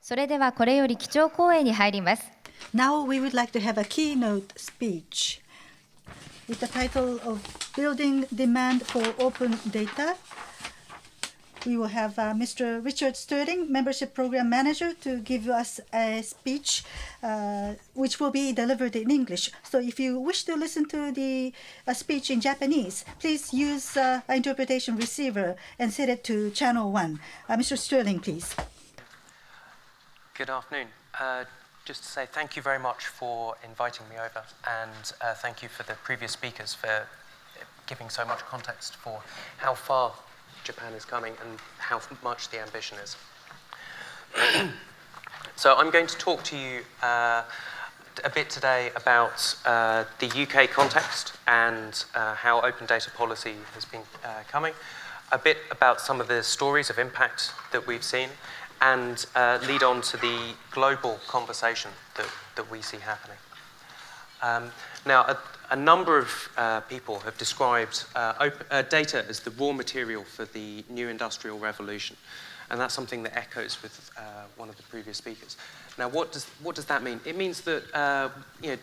それではこれより基調講演に入ります。Now we would like to have a keynote speech with the title of Building Demand for Open Data. We will have Mr. Richard Sterling, Membership Program Manager, to give us a speech which will be delivered in English. So if you wish to listen to the speech in Japanese, please use an interpretation receiver and set it to channel 1. Mr. Sterling, please. Good afternoon. Just to say thank you very much for inviting me over, and thank you for the previous speakers for giving so much context for how far Japan is coming and how much the ambition is. So I'm going to talk to you a bit today about the UK context and how open data policy has been coming, a bit about some of the stories of impact that we've seen, and lead on to the global conversation that we see happening. Now, a number of people have described data as the raw material for the new industrial revolution, and that's something that echoes with one of the previous speakers. Now, what does that mean? It means that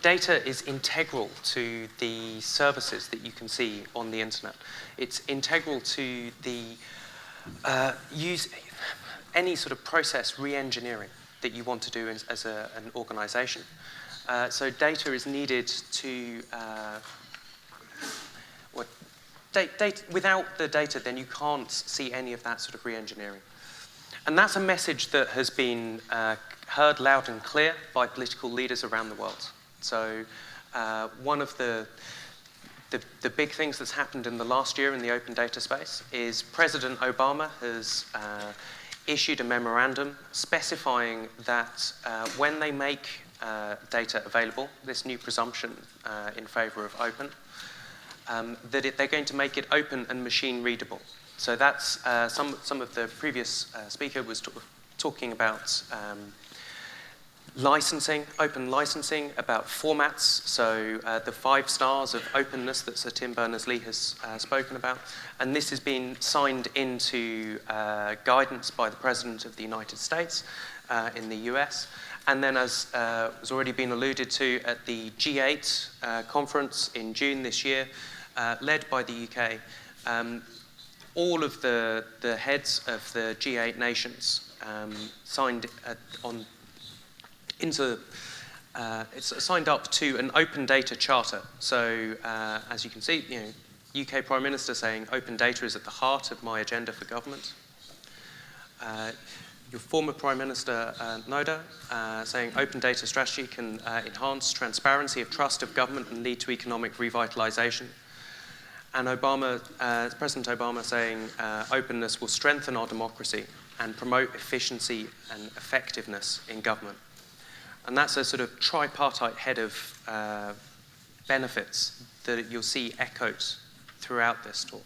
data is integral to the services that you can see on the internet. It's integral to the any sort of process re-engineering that you want to do as an organization. So data is needed to, without the data, then you can't see any of that sort of re-engineering. And that's a message that has been heard loud and clear by political leaders around the world. So one of the big things that's happened in the last year in the open data space is President Obama has issued a memorandum specifying that when they make data available, this new presumption in favor of open, that they're going to make it open and machine readable. So that's some of the previous speaker was talking about licensing, open licensing, about formats, so the 5 stars of openness that Sir Tim Berners-Lee has spoken about. And this has been signed into guidance by the President of the United States in the US. And then, as has already been alluded to, at the G8 conference in June this year, led by the UK, all of the heads of the G8 nations signed it's signed up to an open data charter. So as you can see, UK Prime Minister saying open data is at the heart of my agenda for government. Your former Prime Minister Noda saying open data strategy can enhance transparency of trust of government and lead to economic revitalization. And President Obama saying openness will strengthen our democracy and promote efficiency and effectiveness in government. And that's a sort of tripartite head of benefits that you'll see echoed throughout this talk.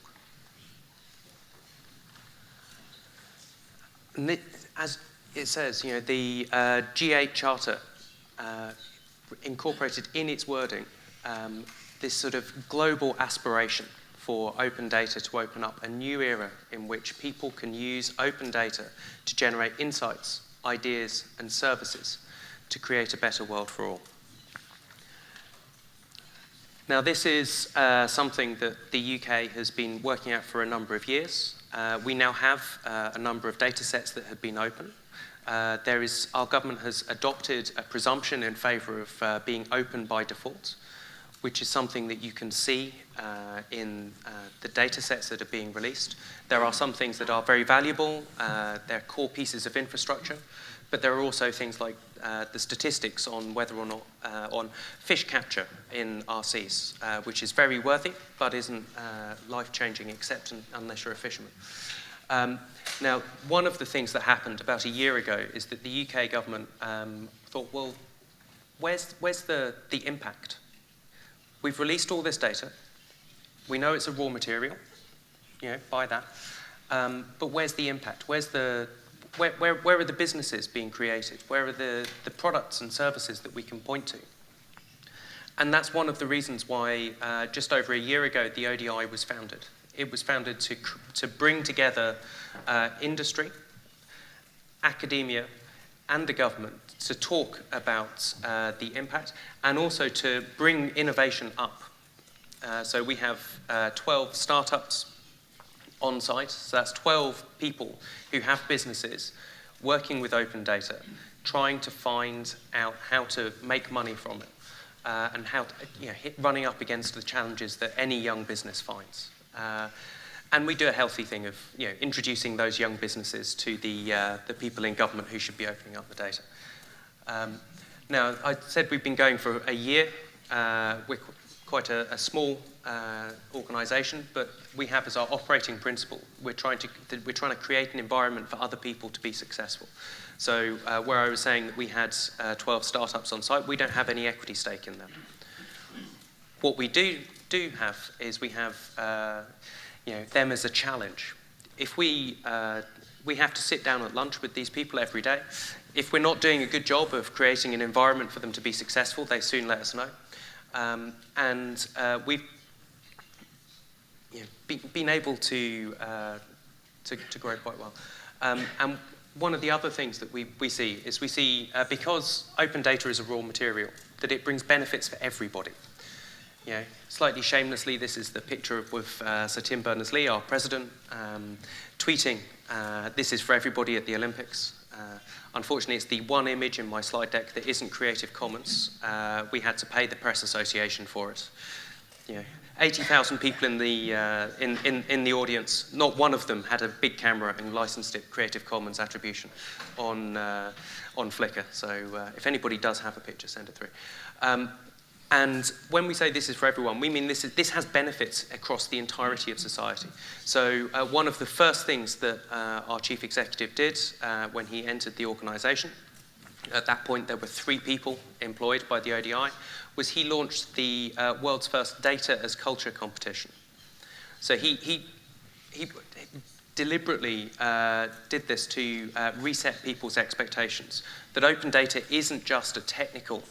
And as it says, the G8 Charter incorporated in its wording this sort of global aspiration for open data to open up a new era in which people can use open data to generate insights, ideas, and services to create a better world for all. Now, this is something that the UK has been working at for a number of years. We now have a number of data sets that have been open. Our government has adopted a presumption in favour of being open by default, which is something that you can see in the data sets that are being released. There are some things that are very valuable. They're core pieces of infrastructure. But there are also things like the statistics on whether or not on fish capture in our seas, which is very worthy, but isn't life-changing except unless you're a fisherman. Now, one of the things that happened about a year ago is that the UK government thought, well, where's the impact? We've released all this data. We know it's a raw material, buy that. But where's the impact? Where are the businesses being created? Where are the products and services that we can point to? And that's one of the reasons why just over a year ago the ODI was founded. It was founded to bring together industry, academia, and the government to talk about the impact and also to bring innovation up. So we have 12 startups on site, so that's 12 people who have businesses working with open data, trying to find out how to make money from it, and how to, running up against the challenges that any young business finds. And we do a healthy thing of introducing those young businesses to the people in government who should be opening up the data. Now, I said we've been going for a year. We're quite a small organisation, but we have as our operating principle, we're trying to create an environment for other people to be successful. So where I was saying that we had 12 startups on site, we don't have any equity stake in them. What we do have is we have them as a challenge. If we have to sit down at lunch with these people every day. If we're not doing a good job of creating an environment for them to be successful, they soon let us know. We've been able to grow quite well. And one of the other things that we see is because open data is a raw material, that it brings benefits for everybody. Slightly shamelessly, this is the picture with Sir Tim Berners-Lee, our president, tweeting, "This is for everybody at the Olympics." Unfortunately, it's the one image in my slide deck that isn't Creative Commons. We had to pay the Press Association for it. 80,000 people in the audience. Not one of them had a big camera and licensed it Creative Commons attribution on Flickr. So if anybody does have a picture, send it through. And when we say this is for everyone, we mean this has benefits across the entirety of society. So one of the first things that our chief executive did when he entered the organisation, at that point there were 3 people employed by the ODI, was he launched the world's first data as culture competition. So he deliberately did this to reset people's expectations, that open data isn't just a technical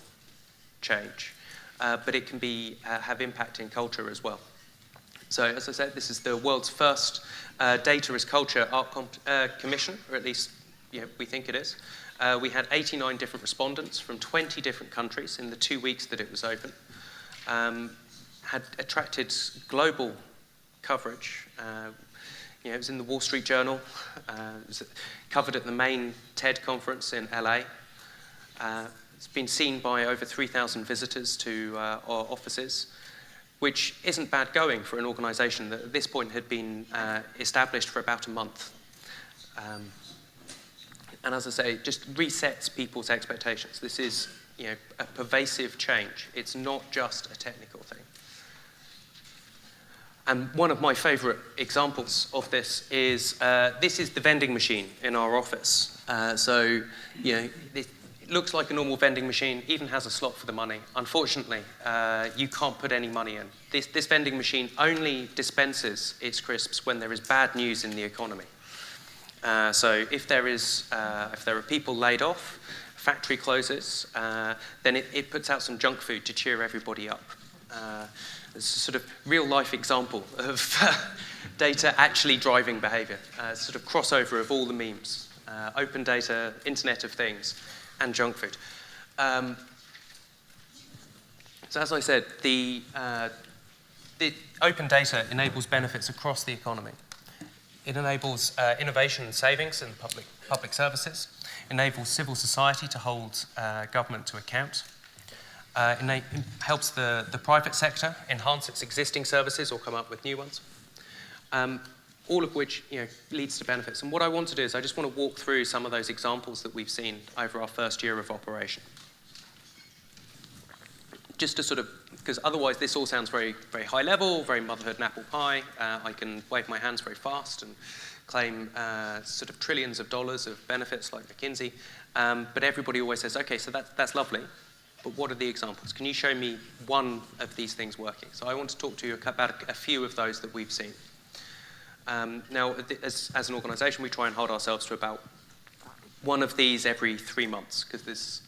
change, but it can have impact in culture as well. So, as I said, this is the world's first data as culture art commission, or at least we think it is. We had 89 different respondents from 20 different countries in the 2 weeks that it was open. Had attracted global coverage. It was in the Wall Street Journal. It was covered at the main TED conference in LA. It's been seen by over 3,000 visitors to our offices, which isn't bad going for an organisation that at this point had been established for about a month. And as I say, just resets people's expectations. This is a pervasive change. It's not just a technical thing. And one of my favourite examples of this is the vending machine in our office. It looks like a normal vending machine, even has a slot for the money. Unfortunately, you can't put any money in. This vending machine only dispenses its crisps when there is bad news in the economy. So if there are people laid off, factory closes, then it puts out some junk food to cheer everybody up. It's a sort of real-life example of data actually driving behaviour. Sort of crossover of all the memes. Open data, Internet of Things, and junk food. So as I said, the open data enables benefits across the economy. It enables innovation and savings in public services, enables civil society to hold government to account, helps the private sector enhance its existing services or come up with new ones. All of which leads to benefits. And what I want to do is I just want to walk through some of those examples that we've seen over our first year of operation. Just to because otherwise this all sounds very, very high level, very motherhood and apple pie. I can wave my hands very fast and claim sort of trillions of dollars of benefits like McKinsey. But everybody always says, okay, so that's lovely, but what are the examples? Can you show me one of these things working? So I want to talk to you about a few of those that we've seen. Now, as an organisation, we try and hold ourselves to about one of these every 3 months, because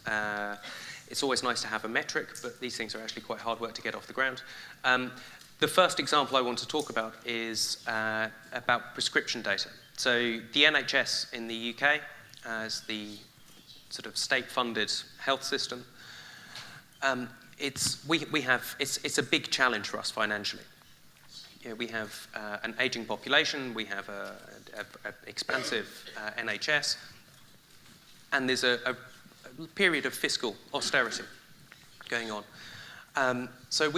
it's always nice to have a metric, but these things are actually quite hard work to get off the ground. The first example I want to talk about is about prescription data. So the NHS in the UK is the sort of state-funded health system. It's a big challenge for us financially. You know, we have an aging population, we have an expansive NHS, and there's a period of fiscal austerity going on. So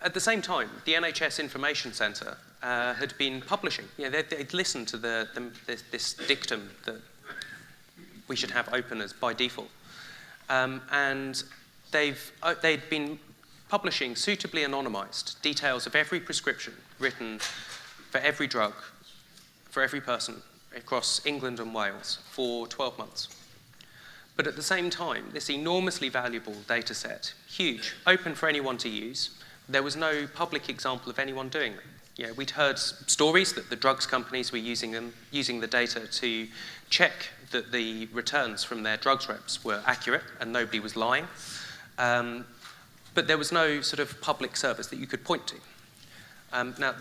at the same time, the NHS Information Centre had been publishing. You know, they'd listened to this dictum that we should have open as by default, and they'd been publishing suitably anonymised details of every prescription written for every drug, for every person across England and Wales for 12 months. But at the same time, this enormously valuable data set, huge, open for anyone to use, there was no public example of anyone doing it. You know, we'd heard stories that the drugs companies were using the data to check that the returns from their drugs reps were accurate and nobody was lying. But there was no sort of public service that you could point to. Now,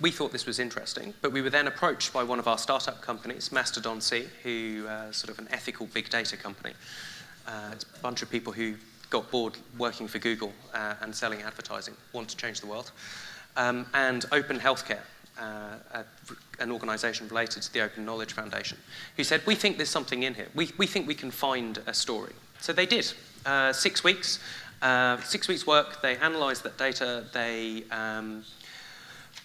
we thought this was interesting, but we were then approached by one of our startup companies, Mastodon C, who sort of an ethical big data company. It's a bunch of people who got bored working for Google and selling advertising, want to change the world. And Open Healthcare, an organisation related to the Open Knowledge Foundation, who said, we think there's something in here. We think we can find a story. So they did. 6 weeks. 6 weeks work, they analysed that data, they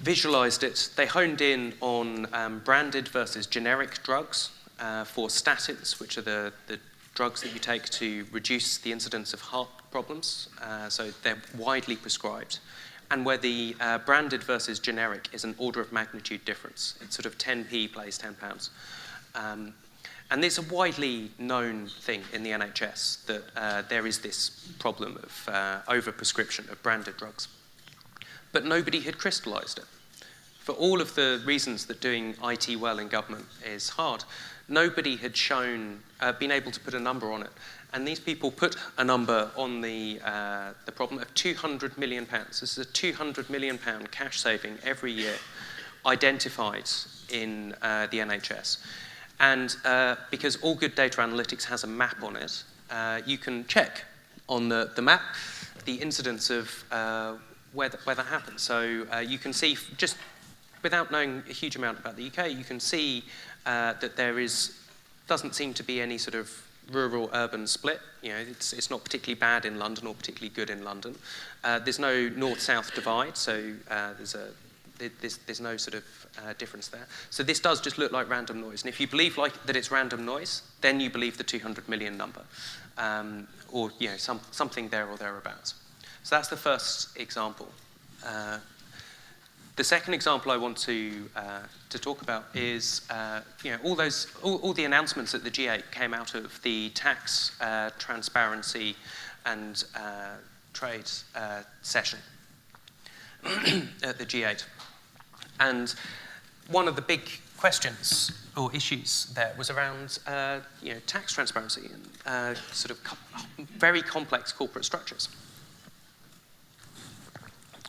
visualised it, they honed in on branded versus generic drugs for statins, which are the drugs that you take to reduce the incidence of heart problems, so they're widely prescribed, and where the branded versus generic is an order of magnitude difference. It's sort of 10p plays £10. And it's a widely known thing in the NHS that there is this problem of overprescription of branded drugs. But nobody had crystallised it. For all of the reasons that doing IT well in government is hard, nobody had been able to put a number on it. And these people put a number on the problem of £200 million. This is a £200 million cash saving every year identified in the NHS. And because all good data analytics has a map on it, you can check on the map the incidence of where that happens. So you can see, just without knowing a huge amount about the UK, you can see that doesn't seem to be any sort of rural-urban split. You know, it's not particularly bad in London or particularly good in London. There's no north-south divide, so there's no sort of difference there. So this does just look like random noise. And if you believe that it's random noise, then you believe the 200 million number, or you know, something there or thereabouts. So that's the first example. The second example I want to talk about is you know, all the announcements at the G8 came out of the tax transparency and trade session at the G8. And one of the big questions or issues there was around you know, tax transparency and sort of very complex corporate structures.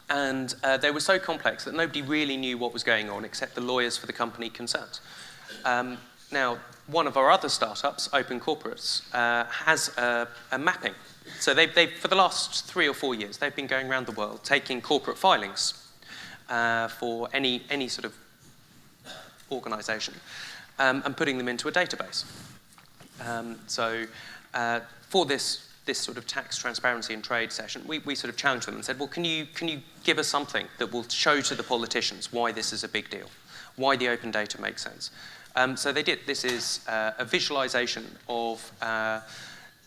And they were so complex that nobody really knew what was going on except the lawyers for the company concerned. Now, one of our other startups, Open Corporates, has a mapping. So they've, for the last 3 or 4 years, they've been going around the world taking corporate filings for any sort of organisation and putting them into a database. So for this sort of tax transparency and trade session, we sort of challenged them and said, well, can you give us something that will show to the politicians why this is a big deal, why the open data makes sense? So they did. This is a visualization of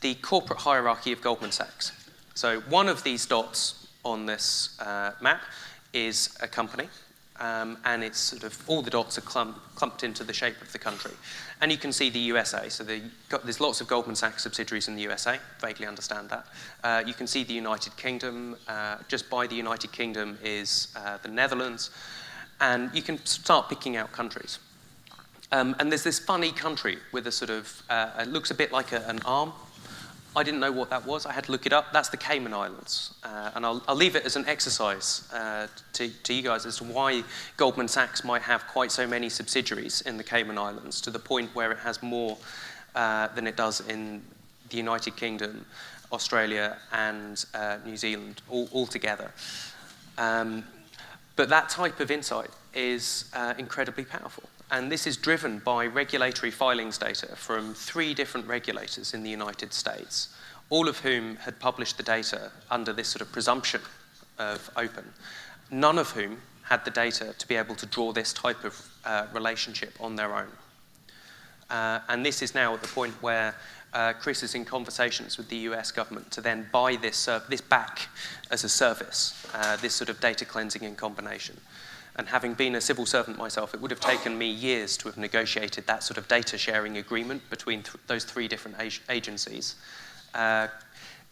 the corporate hierarchy of Goldman Sachs. So one of these dots on this map is a company, and it's sort of all the dots are clumped into the shape of the country. And you can see the USA, so there's lots of Goldman Sachs subsidiaries in the USA, vaguely understand that. You can see the United Kingdom, just by the United Kingdom is the Netherlands, and you can start picking out countries. And there's this funny country with a sort of, it looks a bit like an arm. I didn't know what that was. I had to look it up. That's the Cayman Islands. And I'll leave it as an exercise to you guys as to why Goldman Sachs might have quite so many subsidiaries in the Cayman Islands, to the point where it has more than it does in the United Kingdom, Australia, and New Zealand all together. But that type of insight is incredibly powerful. And this is driven by regulatory filings data from 3 different regulators in the United States, all of whom had published the data under this sort of presumption of open, none of whom had the data to be able to draw this type of relationship on their own. And this is now at the point where Chris is in conversations with the US government to then buy this back as a service, this sort of data cleansing in combination. And having been a civil servant myself, it would have taken me years to have negotiated that sort of data sharing agreement between those 3 different agencies.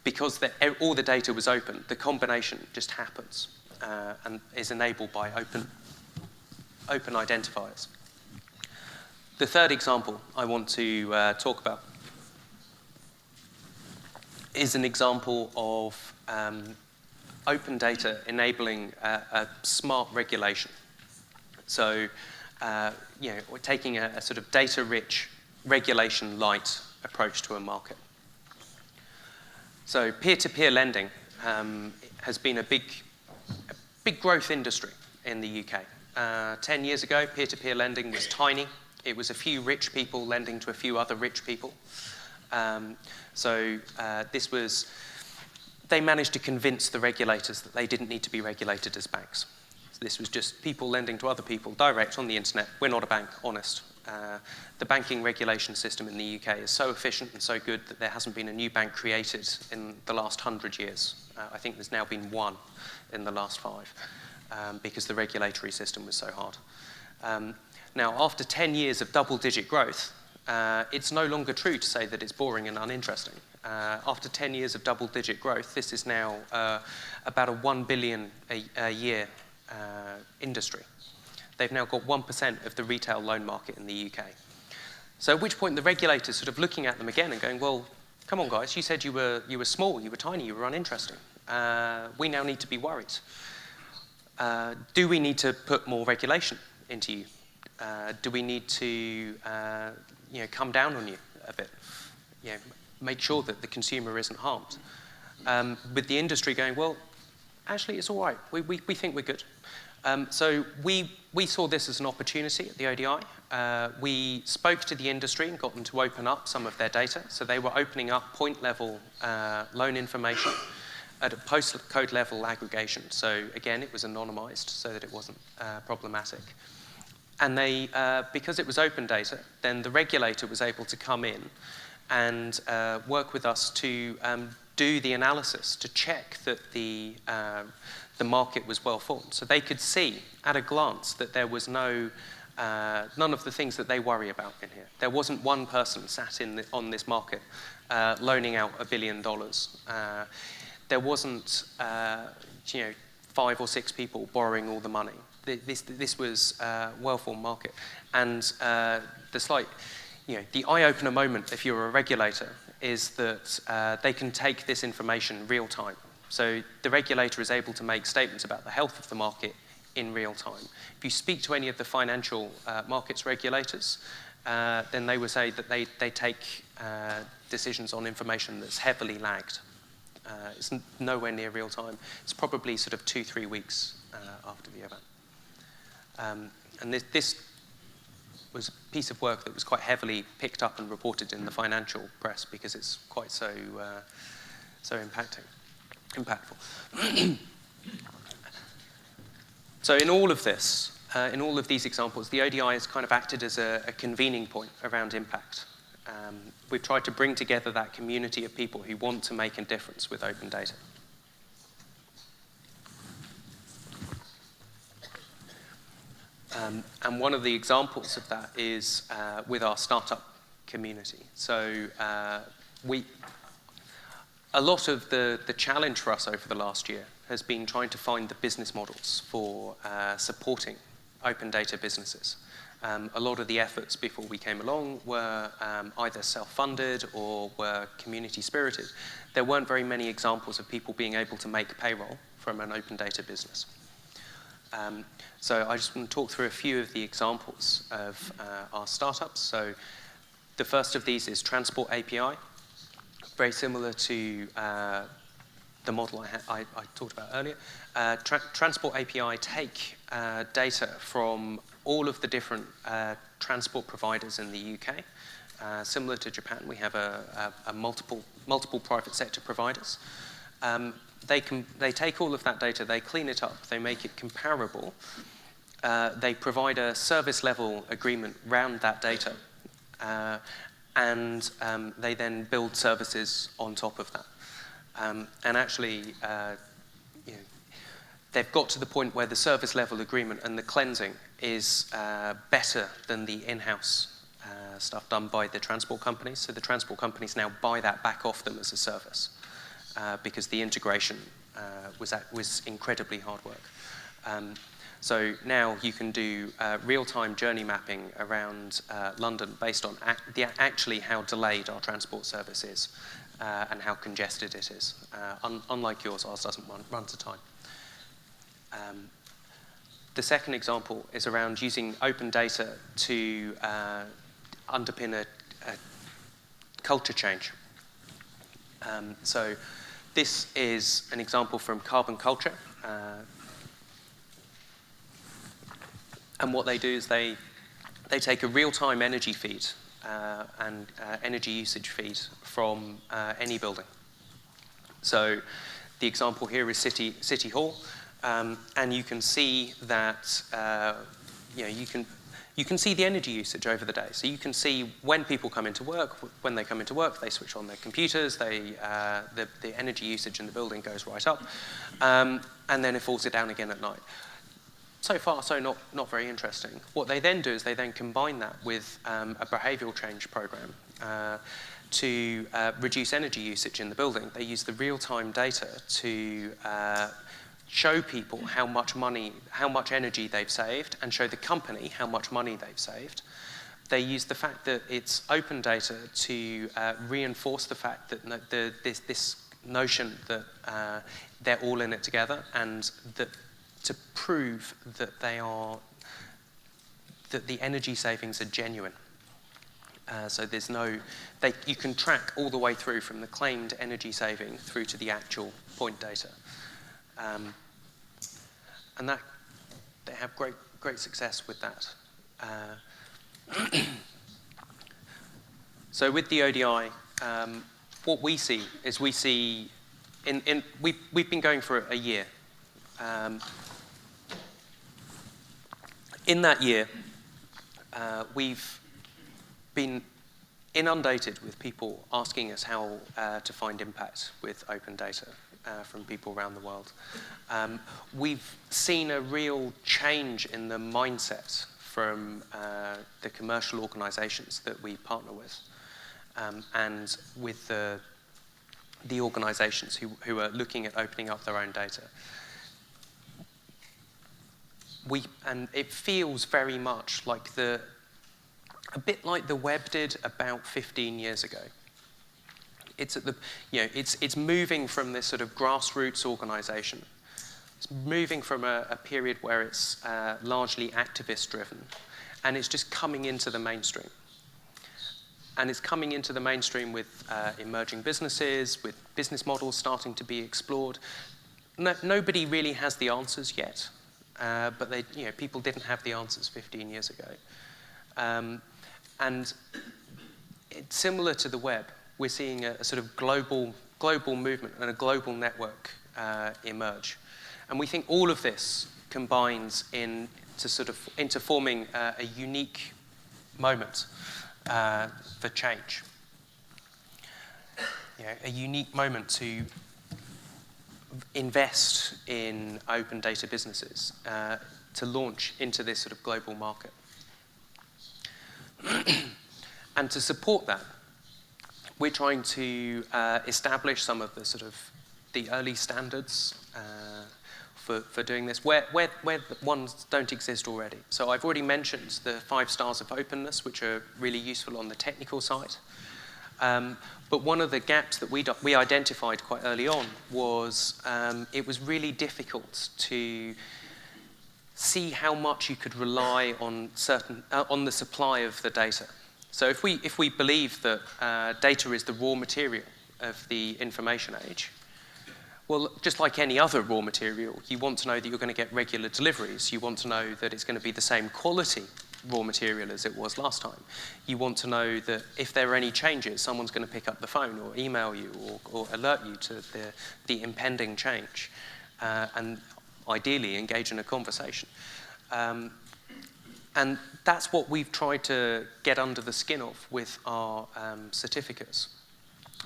Because all the data was open, the combination just happens and is enabled by open identifiers. The third example I want to talk about is an example of open data enabling a smart regulation. So, we're taking a sort of data-rich, regulation-light approach to a market. So, peer-to-peer lending has been a big growth industry in the UK. 10 years ago, peer-to-peer lending was tiny. It was a few rich people lending to a few other rich people. They managed to convince the regulators that they didn't need to be regulated as banks. So this was just people lending to other people direct on the internet. We're not a bank, honest. The banking regulation system in the UK is so efficient and so good that there hasn't been a new bank created in the last 100 years. I think there's now been 1 in the last 5 because the regulatory system was so hard. Now, after 10 years of double-digit growth, it's no longer true to say that it's boring and uninteresting. After 10 years of double-digit growth, this is now about a 1 billion a year industry. They've now got 1% of the retail loan market in the UK. So at which point the regulator's sort of looking at them again and going, well, come on, guys, you said you were small, you were tiny, you were uninteresting. We now need to be worried. Do we need to put more regulation into you? Do we need to come down on you a bit? Make sure that the consumer isn't harmed. With the industry going, well, actually, it's all right. We think we're good. So we saw this as an opportunity at the ODI. We spoke to the industry and got them to open up some of their data. So they were opening up point-level loan information at a postcode level aggregation. So again, it was anonymized so that it wasn't problematic. And they, because it was open data, then the regulator was able to come in and work with us to do the analysis to check that the market was well formed. So they could see at a glance that there was none of the things that they worry about in here. There wasn't one person sat on this market loaning out $1 billion. There wasn't 5 or 6 people borrowing all the money. This was a well-formed market. And the eye-opener moment, if you're a regulator, is that they can take this information real time. So the regulator is able to make statements about the health of the market in real time. If you speak to any of the financial markets regulators, then they would say that they take decisions on information that's heavily lagged. It's nowhere near real time. It's probably sort of 2-3 weeks after the event. And this was a piece of work that was quite heavily picked up and reported in the financial press because it's quite so impactful. So in all of this, in all of these examples, the ODI has kind of acted as a convening point around impact. We've tried to bring together that community of people who want to make a difference with open data. And one of the examples of that is with our startup community. So a lot of the challenge for us over the last year has been trying to find the business models for supporting open data businesses. A lot of the efforts before we came along were either self-funded or were community-spirited. There weren't very many examples of people being able to make payroll from an open data business. So I just want to talk through a few of the examples of our startups. So The first of these is Transport API, very similar to the model I talked about earlier. Transport API take data from all of the different transport providers in the UK. Similar to Japan, we have a multiple private sector providers. They take all of that data, they clean it up, they make it comparable. They provide a service level agreement around that data, and they then build services on top of that. And actually, they've got to the point where the service level agreement and the cleansing is better than the in-house stuff done by the transport companies. So the transport companies now buy that back off them as a service because the integration was incredibly hard work. So now you can do real-time journey mapping around London based on actually how delayed our transport service is and how congested it is. Unlike yours, ours doesn't run to time. The second example is around using open data to underpin a culture change. So this is an example from Carbon Culture. And what they do is they take a real-time energy feed and energy usage feed from any building. So the example here is City Hall, and you can see that you can see the energy usage over the day. So you can see when people come into work. When they come into work, they switch on their computers. The energy usage in the building goes right up, and then it falls down again at night. So far, so not very interesting. What they then do is they then combine that with a behavioural change program to reduce energy usage in the building. They use the real-time data to show people how much energy they've saved, and show the company how much money they've saved. They use the fact that it's open data to reinforce the fact that this notion that they're all in it together, and that to prove that that the energy savings are genuine. So there's you can track all the way through from the claimed energy saving through to the actual point data. And that they have great success with that. So with the ODI, what we see is we've been going for a year. In that year, we've been inundated with people asking us how to find impact with open data from people around the world. We've seen a real change in the mindset from the commercial organisations that we partner with, and with the organisations who are looking at opening up their own data. And it feels very much like a bit like the web did about 15 years ago. It's it's moving from this sort of grassroots organisation. It's moving from a period where it's largely activist driven, and it's just coming into the mainstream. And it's coming into the mainstream with emerging businesses, with business models starting to be explored. Nobody really has the answers yet. But people didn't have the answers 15 years ago. And it's similar to the web. We're seeing a sort of global movement and a global network emerge. And we think all of this combines into forming a unique moment for change. A unique moment to invest in open data businesses to launch into this sort of global market. And to support that, we're trying to establish some of the early standards for doing this, where ones don't exist already. So I've already mentioned the 5 stars of openness, which are really useful on the technical side. But one of the gaps that we identified quite early on was it was really difficult to see how much you could rely on the supply of the data. So if we believe that data is the raw material of the information age, well, just like any other raw material, you want to know that you're going to get regular deliveries. You want to know that it's going to be the same quality raw material as it was last time. You want to know that if there are any changes, someone's going to pick up the phone or email you or alert you to the impending change, and ideally engage in a conversation. And that's what we've tried to get under the skin of with our certificates,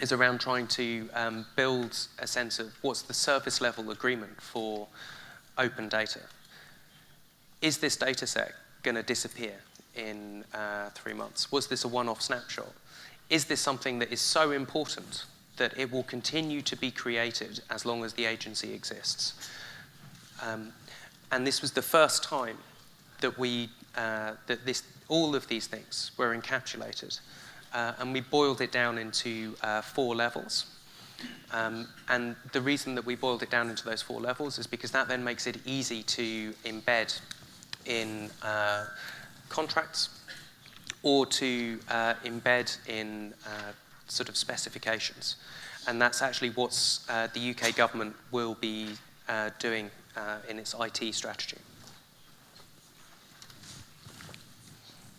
is around trying to build a sense of what's the service level agreement for open data. Is this data set going to disappear in 3 months? Was this a one-off snapshot? Is this something that is so important that it will continue to be created as long as the agency exists? And this was the first time that all of these things were encapsulated. And we boiled it down into 4 levels. And the reason that we boiled it down into those 4 levels is because that then makes it easy to embed in contracts or to embed in sort of specifications. And that's actually what the UK government will be doing in its IT strategy,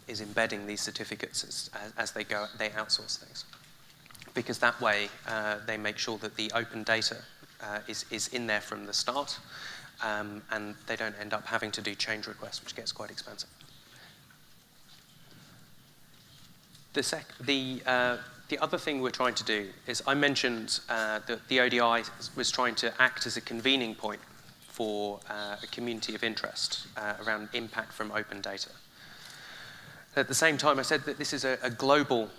is embedding these certificates as they outsource things. Because that way they make sure that the open data is in there from the start, and they don't end up having to do change requests, which gets quite expensive. The other thing we're trying to do is, I mentioned that the ODI was trying to act as a convening point for a community of interest around impact from open data. At the same time, I said that this is a global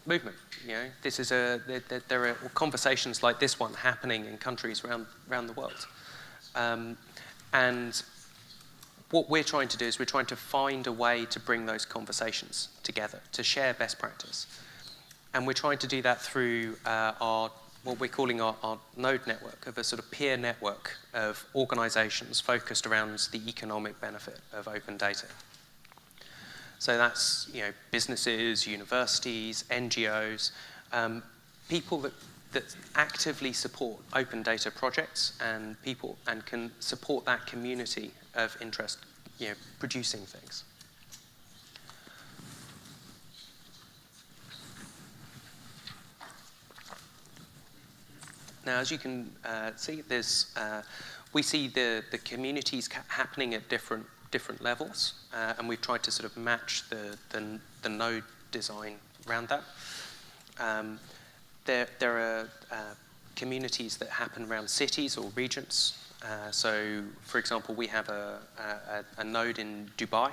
movement. You know, this is there are conversations like this one happening in countries around the world. And what we're trying to do is we're trying to find a way to bring those conversations together, to share best practice. And we're trying to do that through what we're calling our node network, of a sort of peer network of organizations focused around the economic benefit of open data. So that's, you know, businesses, universities, NGOs, people that actively support open data projects, and can support that community of interest, you know, producing things. Now, as you can see, we see the communities happening at different levels, and we've tried to sort of match the node design around that. There are communities that happen around cities or regions. So, for example, we have a node in Dubai,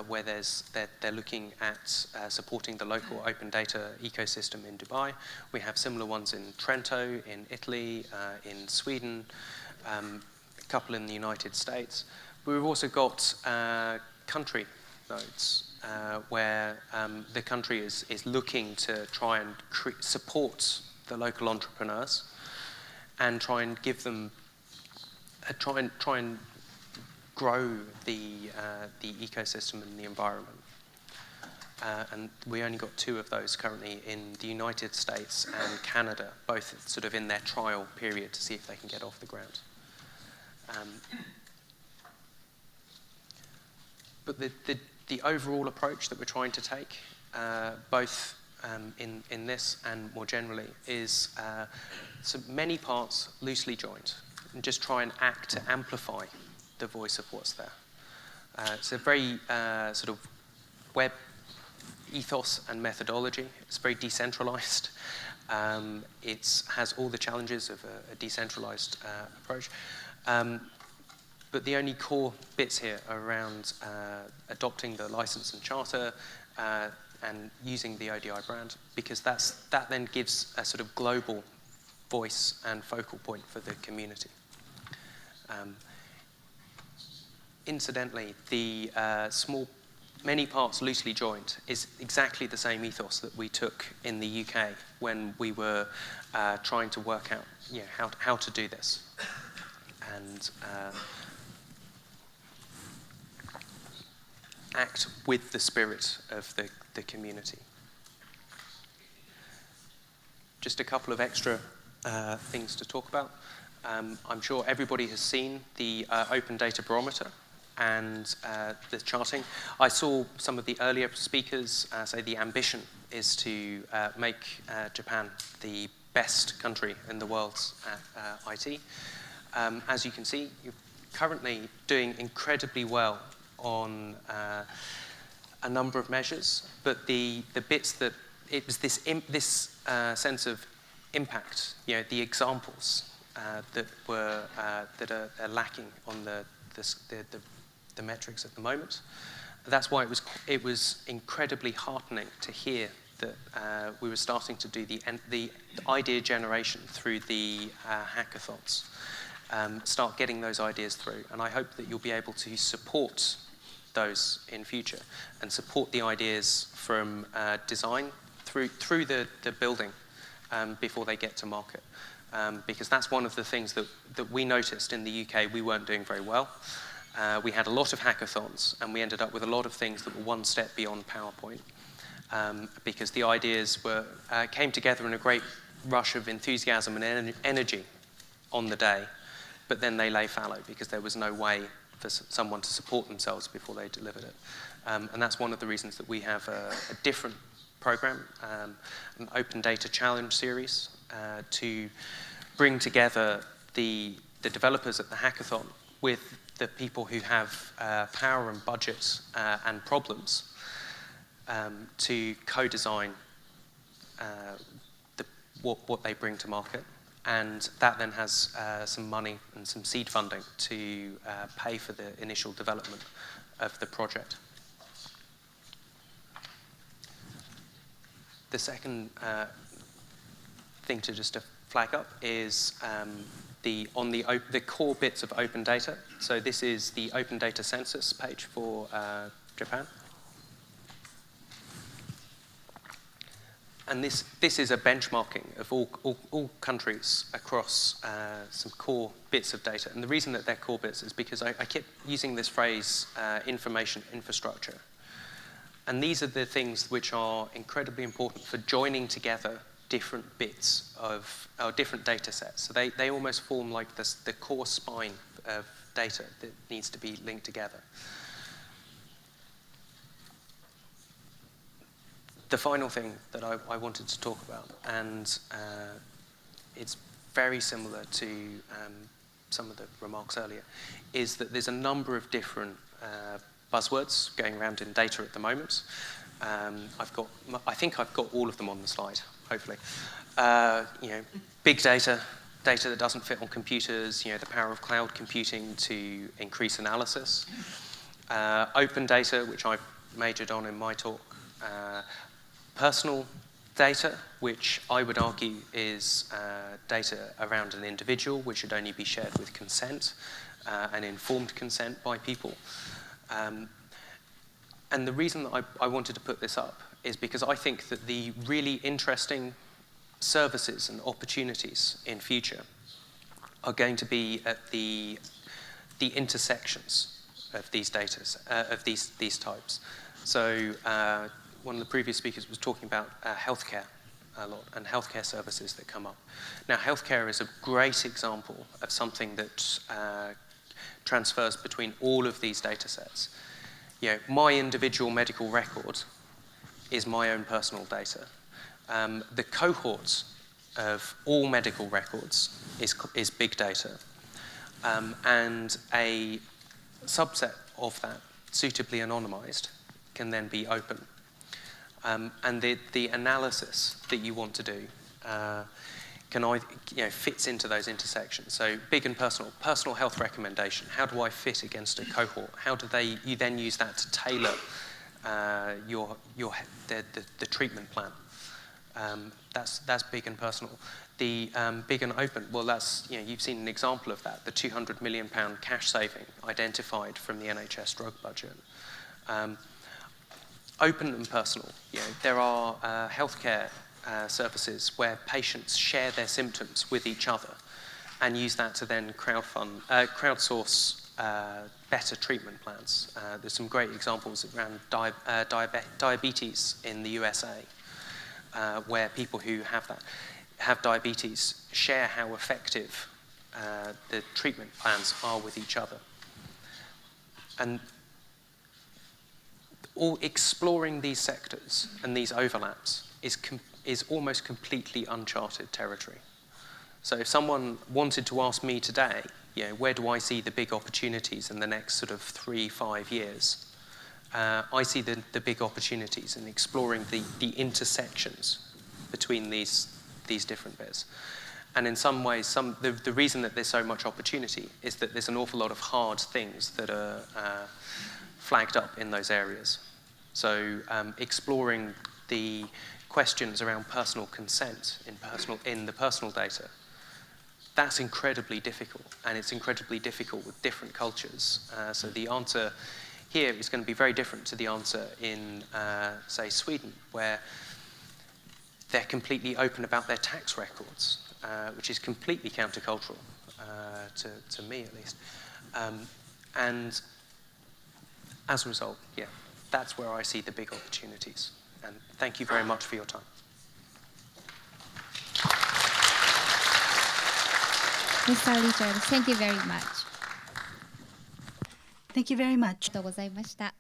where they're looking at supporting the local open data ecosystem in Dubai. We have similar ones in Trento, in Italy, in Sweden, a couple in the United States. But we've also got country nodes, where the country is looking to try and support the local entrepreneurs and try and give them, try and grow the ecosystem and the environment. And we only got 2 of those currently in the United States and Canada, both sort of in their trial period to see if they can get off the ground. But the overall approach that we're trying to take, both in this and more generally, is so many parts loosely joined, and just try and act to amplify the voice of what's there. It's a very sort of web ethos and methodology. It's very decentralized. It has all the challenges of a decentralized approach. But the only core bits here are around adopting the license and charter and using the ODI brand, because that then gives a sort of global voice and focal point for the community. Incidentally, the many parts loosely joined is exactly the same ethos that we took in the UK when we were trying to work out, you know, how to do this. And act with the spirit of the community. Just a couple of extra things to talk about. I'm sure everybody has seen the Open Data Barometer and the charting. I saw some of the earlier speakers say the ambition is to make Japan the best country in the world at IT. As you can see, you're currently doing incredibly well on a number of measures, but the bits that it was this sense of impact, the examples that are lacking on the metrics at the moment. That's why it was incredibly heartening to hear that we were starting to do the idea generation through the hackathons. Start getting those ideas through, and I hope that you'll be able to support those in future and support the ideas from design through the building before they get to market. Because that's one of the things that we noticed in the UK we weren't doing very well. We had a lot of hackathons, and we ended up with a lot of things that were one step beyond PowerPoint, because the ideas came together in a great rush of enthusiasm and energy on the day, but then they lay fallow because there was no way for someone to support themselves before they delivered it. And that's one of the reasons that we have a different program, an Open Data Challenge series, to bring together the developers at the hackathon with the people who have power and budget and problems to co-design what they bring to market. And that then has some money and some seed funding to pay for the initial development of the project. The second thing to just flag up is the core bits of open data. So this is the Open Data Census page for Japan. And this is a benchmarking of all countries across some core bits of data. And the reason that they're core bits is because I keep using this phrase, information infrastructure. And these are the things which are incredibly important for joining together different bits of different data sets. So they almost form like the core spine of data that needs to be linked together. The final thing that I wanted to talk about, and it's very similar to some of the remarks earlier, is that there's a number of different buzzwords going around in data at the moment. I think I've got all of them on the slide, hopefully. Big data, data that doesn't fit on computers, the power of cloud computing to increase analysis. Open data, which I've majored on in my talk. Personal data, which I would argue is data around an individual, which should only be shared with consent and informed consent by people. And the reason that I wanted to put this up is because I think that the really interesting services and opportunities in future are going to be at the intersections of these data, of these types. So one of the previous speakers was talking about healthcare a lot and healthcare services that come up. Now, healthcare is a great example of something that transfers between all of these data sets. My individual medical record is my own personal data. The cohort of all medical records is big data. And a subset of that, suitably anonymized, can then be open. And the analysis that you want to do fits into those intersections. So big and personal health recommendation. How do I fit against a cohort? How do you then use that to tailor the treatment plan? That's big and personal. The big and open, well, that's you've seen an example of that. The £200 million cash saving identified from the NHS drug budget. Open and personal. There are healthcare services where patients share their symptoms with each other and use that to then crowdsource better treatment plans. There's some great examples around diabetes in the USA, where people who have diabetes share how effective the treatment plans are with each other. And exploring these sectors and these overlaps is almost completely uncharted territory. So if someone wanted to ask me today, where do I see the big opportunities in the next sort of 3-5 years? I see the big opportunities in exploring the intersections between these different bits. And in some ways, the reason that there's so much opportunity is that there's an awful lot of hard things that are flagged up in those areas. So exploring the questions around personal consent in the personal data, that's incredibly difficult, and it's incredibly difficult with different cultures. So the answer here is going to be very different to the answer in, say, Sweden, where they're completely open about their tax records, which is completely countercultural, to me at least. And as a result, that's where I see the big opportunities. And thank you very much for your time. Mr. Richard, thank you very much. Thank you very much. ありがとうございました。